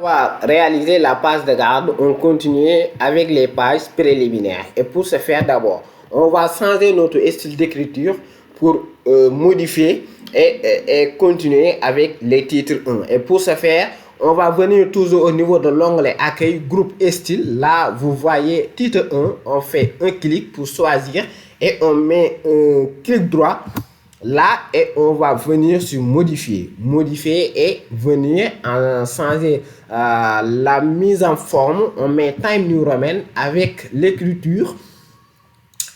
On va réaliser la page de garde, on continue avec les pages préliminaires. Et pour ce faire, d'abord, on va changer notre style d'écriture pour modifier et continuer avec les titres 1. Et pour ce faire, on va venir toujours au niveau de l'onglet Accueil, groupe et style. Là, vous voyez titre 1, on fait un clic pour choisir et on met un clic droit là et on va venir sur modifier et venir en changer la mise en forme. On met Time New Roman avec l'écriture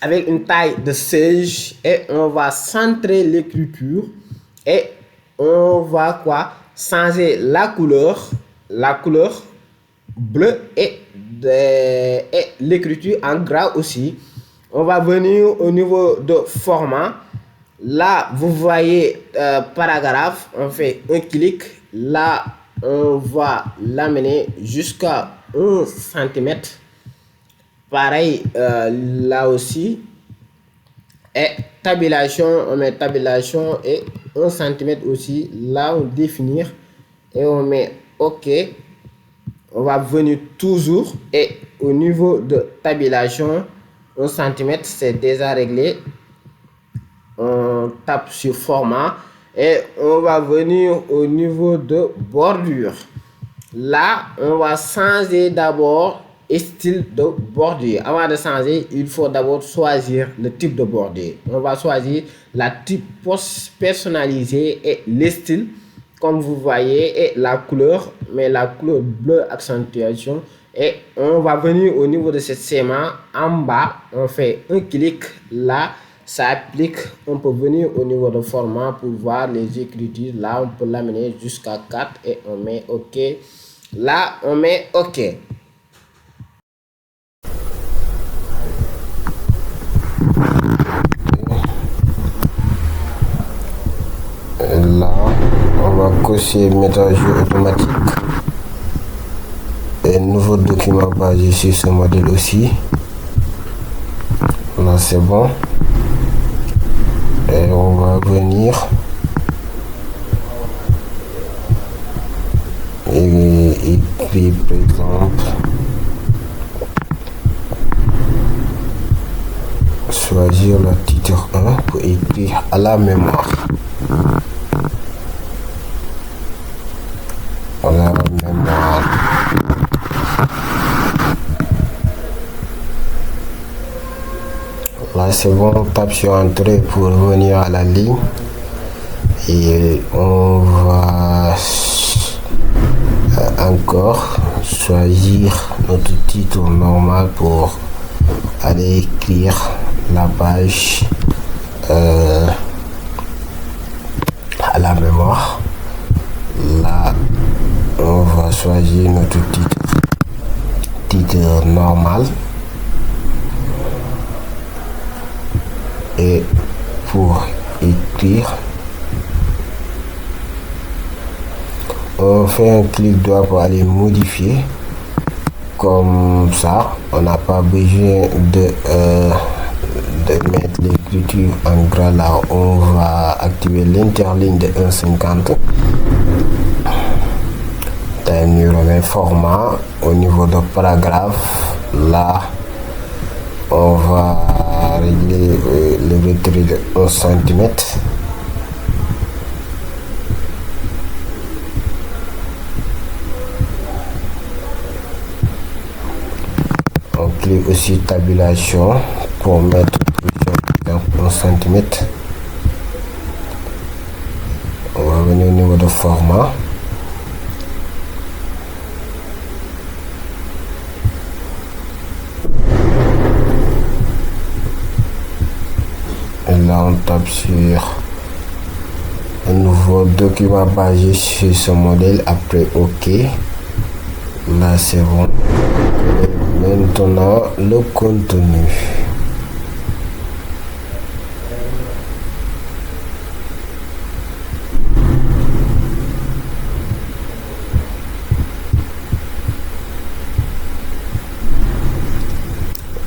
avec une taille de 16 et on va centrer l'écriture et on va changer la couleur bleue et l'écriture en gras aussi. On va venir au niveau de format. Là, vous voyez paragraphe, on fait un clic. Là, on va l'amener jusqu'à 1 cm. Pareil, là aussi. Et tabulation, on met tabulation et 1 cm aussi. Là, on définit et on met OK. On va venir toujours et au niveau de tabulation, 1 cm, c'est déjà réglé. On tape sur format et on va venir au niveau de bordure. Là, on va changer d'abord style de bordure. Avant de changer, il faut d'abord choisir le type de bordure. On va choisir la type personnalisée et le style, comme vous voyez, et la couleur, mais la couleur bleu accentuation. Et on va venir au niveau de ce schéma en bas, on fait un clic là. Ça applique, on peut venir au niveau de format pour voir les écritures. Là, on peut l'amener jusqu'à 4 et on met OK. Là, on met OK. Et là, on va cocher mettre à jour automatique. Et nouveau document basé sur ce modèle aussi. Là, c'est bon. Et on va venir et écrire par exemple, choisir le titre 1 pour écrire à la mémoire. À la mémoire. Là c'est bon, on tape sur entrée pour revenir à la ligne et on va encore choisir notre titre normal pour aller écrire la page à la mémoire. Là on va choisir notre titre normal. Et pour écrire, on fait un clic droit pour aller modifier. Comme ça, on n'a pas besoin de mettre l'écriture en gras. Là, on va activer l'interligne de 1,50. Time New Roman format. Au niveau de paragraphe, là, on va régler le retrait de 1 cm. On clique aussi tabulation pour mettre dans 1 cm. On va venir au niveau de format. Là on tape sur un nouveau document basé sur ce modèle, après OK. Là c'est bon. Et maintenant le contenu.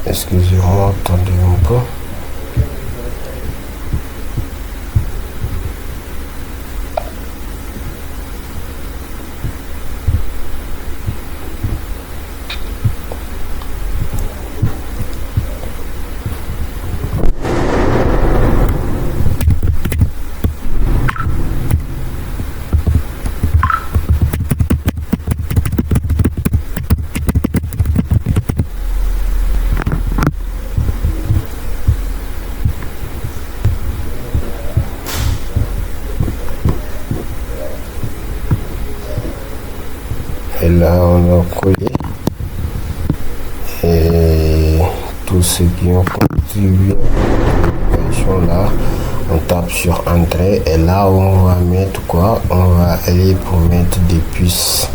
Excusez-moi, attendez un peu. Et là, on a collé. Et tous ceux qui ont contribué à l'application là, on tape sur entrée et là on va mettre quoi? On va aller pour mettre des puces.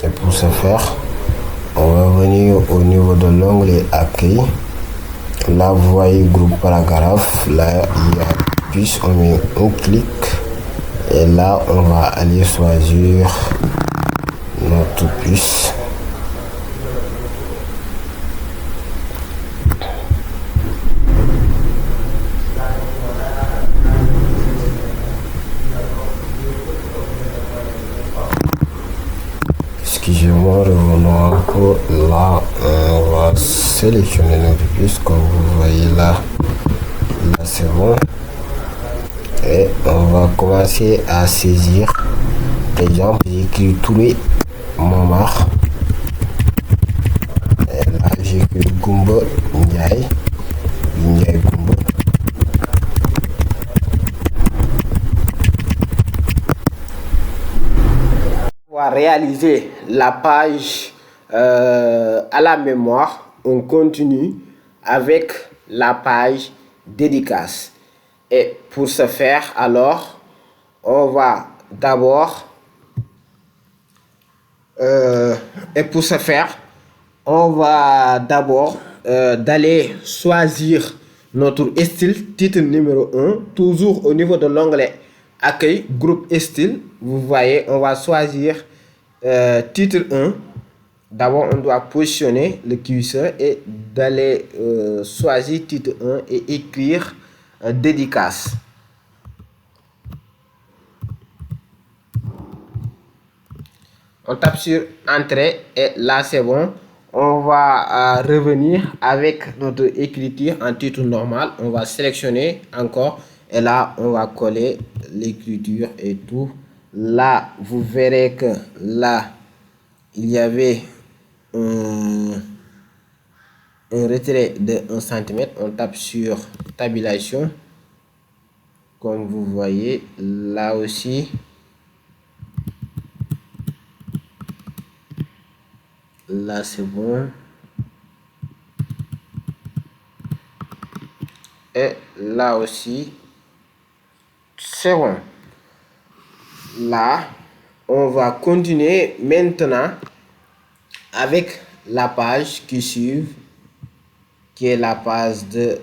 Et pour ce faire, on va venir au niveau de l'onglet accueil. Là vous voyez groupe paragraphe, là il y a puce, on met un clic et là on va aller choisir notre puce. Excusez-moi, revenons encore. Là on va sélectionner notre puce comme vous voyez là. Là c'est bon. Et on va commencer à saisir. Par exemple, j'écris Touré Momar. Et là, j'écris Goumba Ndiaye. Ndiaye Goumba. On va réaliser la page à la mémoire. On continue avec la page dédicace. Et pour ce faire, alors, on va d'abord d'aller choisir notre style, titre numéro 1, toujours au niveau de l'onglet accueil, groupe style. Vous voyez, on va choisir titre 1. D'abord, on doit positionner le curseur et d'aller choisir titre 1 et écrire dédicace. On tape sur entrée et là c'est bon. On va revenir avec notre écriture en titre normal. On va sélectionner encore et là on va coller l'écriture et tout. Là vous verrez que là il y avait un retrait de 1 cm. On tape sur tabulation. Comme vous voyez là aussi. Là c'est bon. Et là aussi c'est bon. Là on va continuer maintenant avec la page qui suit, qui est la page de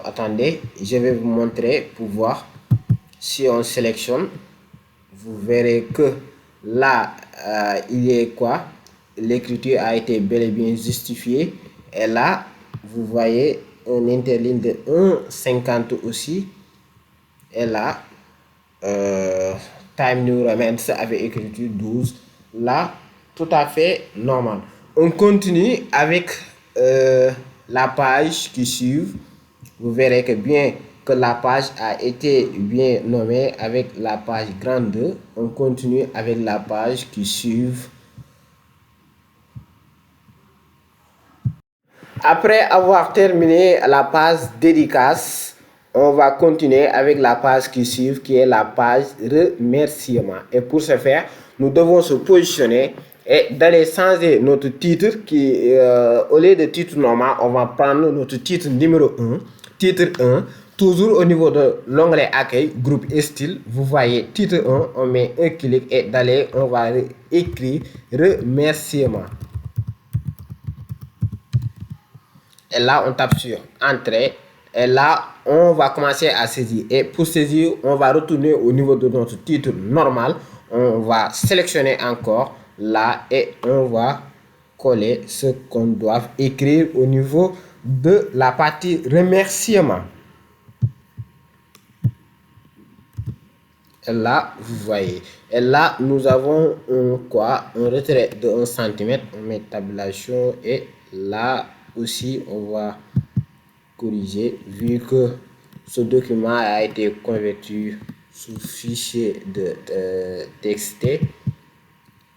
attendez, je vais vous montrer pour voir. Si on sélectionne, vous verrez que là il est quoi, l'écriture a été bel et bien justifiée. Et là vous voyez un interligne de 1,50 aussi. Et là time new remains avec écriture 12. Là tout à fait normal. On continue avec la page qui suit. Vous verrez que bien que la page a été bien nommée avec la page grande 2. On continue avec la page qui suit. Après avoir terminé la page dédicace, on va continuer avec la page qui suit, qui est la page remerciement. Et pour ce faire, nous devons se positionner et d'aller changer notre titre qui, au lieu de titre normal, on va prendre notre titre numéro 1, titre 1, toujours au niveau de l'onglet accueil, groupe style. Vous voyez titre 1, on met un clic et d'aller, on va écrire remerciement. Et là, on tape sur entrée. Et là, on va commencer à saisir. Et pour saisir, on va retourner au niveau de notre titre normal. On va sélectionner encore là et on va coller ce qu'on doit écrire au niveau de la partie remerciement. Et là, vous voyez. Et là, nous avons un retrait de 1 cm. On met tabulation et là aussi, on va corriger vu que ce document a été converti sous fichier de TXT.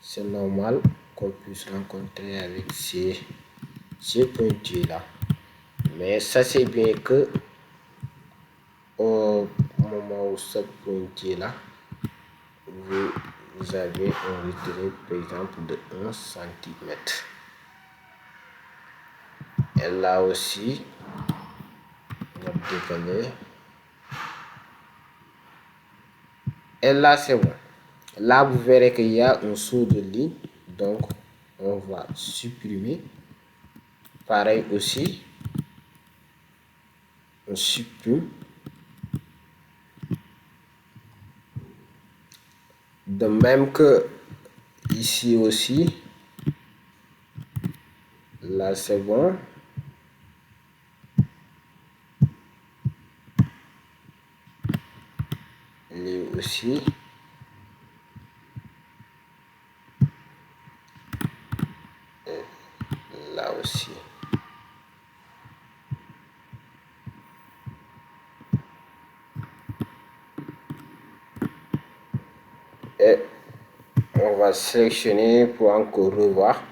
C'est normal qu'on puisse rencontrer avec ces pointures là, mais ça c'est bien que moment où ce pointier là, vous avez un retrait par exemple de 1 cm. Et là aussi, on va décaler. Et là, c'est bon. Là, vous verrez qu'il y a un saut de ligne. Donc, on va supprimer. Pareil aussi. On supprime. De même que ici aussi. Là, c'est bon. Lui aussi. Et là aussi. Et on va sélectionner pour encore revoir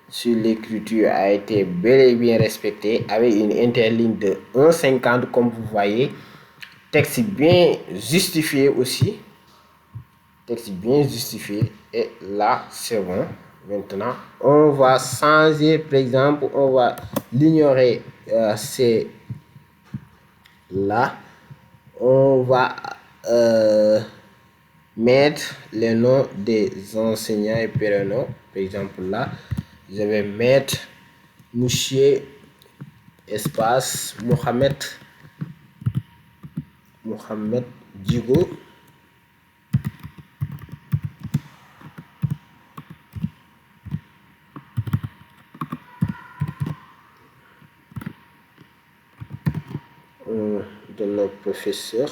si l'écriture a été bel et bien respectée avec une interligne de 1,50 comme vous voyez. Texte bien justifié aussi. Texte bien justifié. Et là, c'est bon. Maintenant, on va changer. Par exemple, on va l'ignorer. C'est là. On va mettre les noms des enseignants et prénoms. Par exemple, là, je vais mettre Monsieur espace Mohamed Djigo. De notre professeur.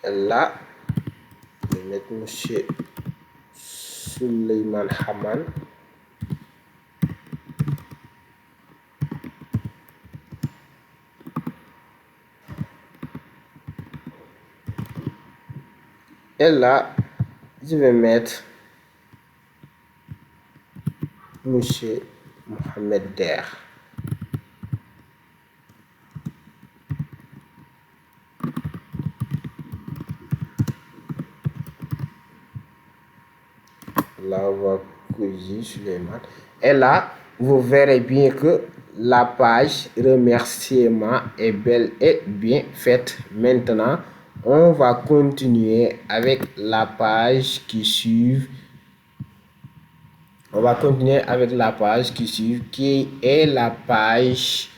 Et là, je vais mettre Monsieur Suleiman Haman. Et là, je vais mettre Monsieur Mohamed Der. Là, on va corriger Suleiman. Et là, vous verrez bien que la page remerciement est bel et bien faite. Maintenant, on va continuer avec la page qui suit. On va continuer avec la page qui suit, qui est la page